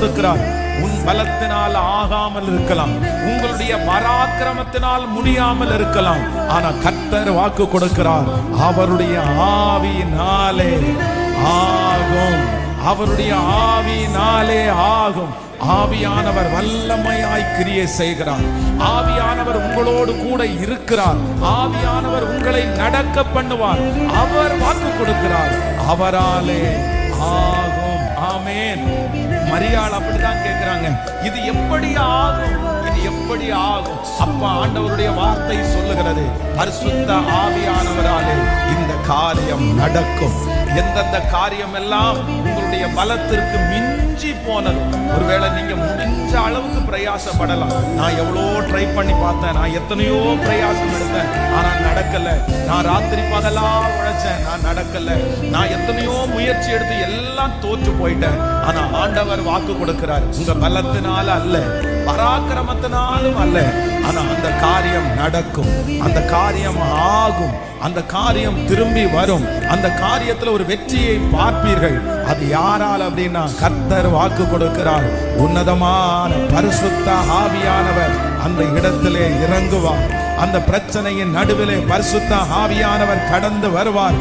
கொடுக்கிறார். உன் பலத்தினால் ஆகாமல் இருக்கலாம், உங்களுடைய பராக்கிரமத்தினால் முடியாமல் இருக்கலாம், ஆனா கர்த்தர் வாக்கு கொடுக்கிறார், அவருடைய ஆவியினாலே ஆகும், அவருடைய ஆவியினாலே ஆகும். ஆவியானவர் வல்லமையாய் கிரியை செய்கிறார். ஆவியானவர் உங்களோடு கூட இருக்கிறார். ஆவியானவர் உங்களை நடக்க பண்ணுவார். அவர் வாக்கு கொடுக்கிறார், அவராலே ஆகும். ஆமென். மரியாள் அப்படிதான் கேட்கிறாங்க, இது எப்படி ஆகும், இது எப்படி ஆகும்? அப்ப ஆண்டவருடைய வார்த்தை சொல்லுகிறது, பரிசுத்த ஆவியானவராலே இந்த காரியம் நடக்கும். எந்தெந்த காரியம் எல்லாம் உங்களுடைய பலத்திற்கு மிஞ்சி போனது, ஒருவேளை நீங்க முடிஞ்ச அளவுக்கு பிரயாசப்படலாம். நான் எவ்வளோ ட்ரை பண்ணி பார்த்தேன், நான் எத்தனையோ பிரயாசம் எடுத்தேன், ஆனா நடக்கல. நான் ராத்திரி பகலா உழைச்சேன், நான் நடக்கல. நான் எத்தனையோ முயற்சி எடுத்து எல்லாம் தோற்று போயிட்டேன். ஆனா ஆண்டவர் வாக்கு கொடுக்கிறார், உங்க பலத்தினால அல்ல, பராக்கிரமத்தினாலும் அல்ல, ஆனா அந்த காரியம் நடக்கும், அந்த காரியம் ஆகும், அந்த காரியம் திரும்பி வரும், அந்த காரியத்துல ஒரு வெற்றியை பார்ப்பீர்கள். அது யாரால் அப்படின்னா கர்த்தர் வாக்கு கொடுக்கிறார். உன்னதமான பரிசுத்த ஆவியானவர் அந்த இடத்திலே இறங்குவார். அந்த பிரச்சனையின் நடுவிலே பரிசுத்த ஆவியானவர் கடந்து வருவார்.